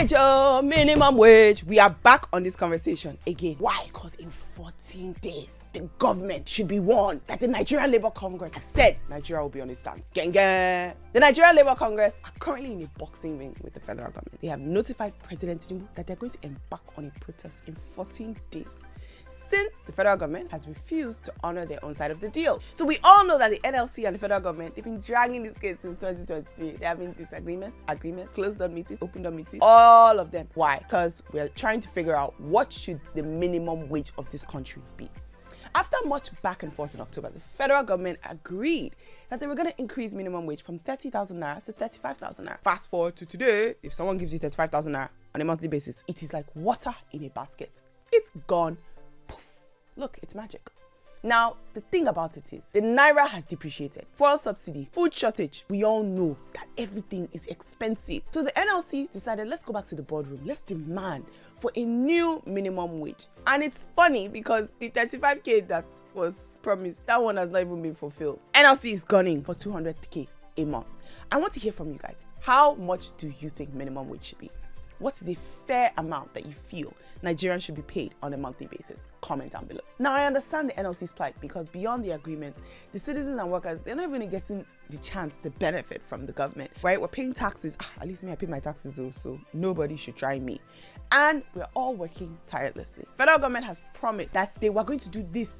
Minimum wage. We are back on this conversation again. Why? Because in 14 days, the government should be warned that the Nigerian Labour Congress has said Nigeria will be on its stance. Gang. The Nigerian Labour Congress are currently in a boxing ring with the federal government. They have notified President Tinubu that they're going to embark on a protest in 14 days. Since the federal government has refused to honor their own side of the deal. So we all know that the NLC and the federal government, they've been dragging this case since 2023. They're having disagreements, agreements, closed-door meetings, open-door meetings, all of them. Why? Because we're trying to figure out what should the minimum wage of this country be. After much back and forth in October, the federal government agreed that they were going to increase minimum wage from 30,000 naira to 35,000 naira. Fast forward to today, if someone gives you 35,000 naira on a monthly basis, it is like water in a basket. It's gone. Look, it's magic. Now, the thing about it is, the naira has depreciated. Fuel subsidy, food shortage, we all know that everything is expensive. So the NLC decided, let's go back to the boardroom. Let's demand for a new minimum wage. And it's funny because the 35K that was promised, that one has not even been fulfilled. NLC is gunning for 200K a month. I want to hear from you guys. How much do you think minimum wage should be? What is a fair amount that you feel Nigerians should be paid on a monthly basis? Comment down below. Now, I understand the NLC's plight because beyond the agreement, the citizens and workers, they're not even getting the chance to benefit from the government, right? We're paying taxes. At least me, I pay my taxes also. Nobody should try me. And we're all working tirelessly. Federal government has promised that they were going to do this.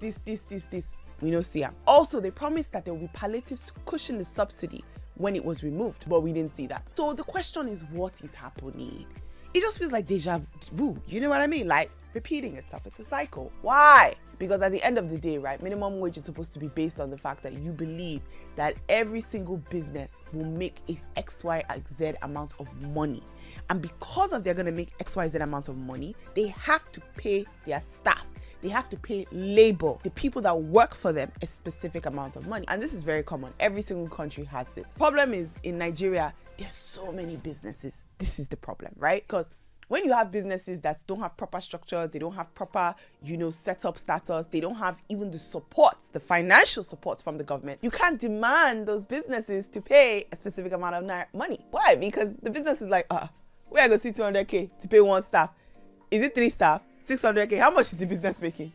We know see. Also, they promised that there will be palliatives to cushion the subsidy when it was removed, but we didn't see that. So the question is, what is happening? It just feels like deja vu. You know what I mean? Like repeating itself. It's a cycle. Why? Because at the end of the day, right, minimum wage is supposed to be based on the fact that you believe that every single business will make a XYZ amount of money. And because of they're going to make XYZ amount of money, they have to pay their staff. They have to pay labor, the people that work for them, a specific amount of money. And this is very common. Every single country has this. Problem is, in Nigeria, there's so many businesses. This is the problem, right? Because when you have businesses that don't have proper structures, they don't have proper, setup status, they don't have even the support, the financial support from the government, you can't demand those businesses to pay a specific amount of money. Why? Because the business is like, where I go see 200K to pay one staff? Is it 3 staff? 600K. How much is the business making?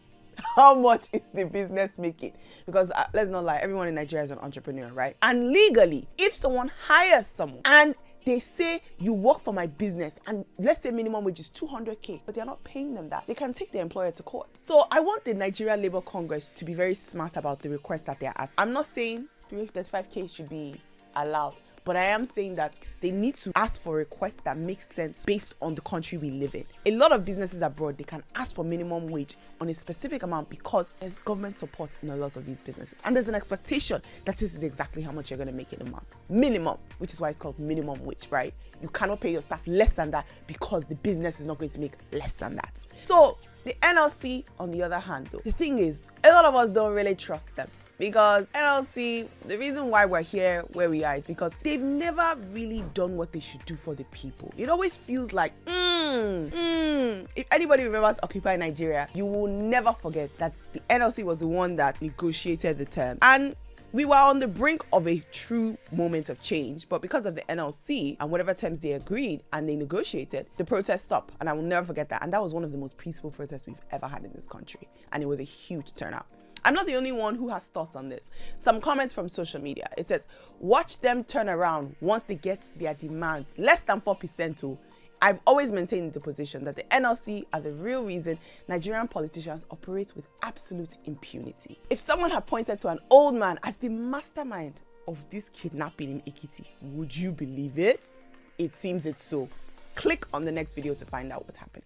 How much is the business making? Because let's not lie, everyone in Nigeria is an entrepreneur, right? And legally, if someone hires someone and they say you work for my business and let's say minimum wage is 200K, but they're not paying them that, they can take their employer to court. So I want the Nigerian Labour Congress to be very smart about the request that they're asking. I'm not saying 35K should be allowed, but I am saying that they need to ask for requests that make sense based on the country we live in. A lot of businesses abroad, they can ask for minimum wage on a specific amount because there's government support in a lot of these businesses. And there's an expectation that this is exactly how much you're going to make in a month. Minimum, which is why it's called minimum wage, right? You cannot pay your staff less than that because the business is not going to make less than that. So the NLC, on the other hand, though, the thing is, a lot of us don't really trust them. Because NLC, the reason why we're here where we are is because they've never really done what they should do for the people. It always feels like, if anybody remembers Occupy Nigeria, you will never forget that the NLC was the one that negotiated the terms. And we were on the brink of a true moment of change, but because of the NLC and whatever terms they agreed and they negotiated, the protest stopped. And I will never forget that. And that was one of the most peaceful protests we've ever had in this country. And it was a huge turnout. I'm not the only one who has thoughts on this. Some comments from social media. It says, watch them turn around once they get their demands less than 4%. Too. I've always maintained the position that the NLC are the real reason Nigerian politicians operate with absolute impunity. If someone had pointed to an old man as the mastermind of this kidnapping in Ekiti, would you believe it? It seems it's so. Click on the next video to find out what's happening.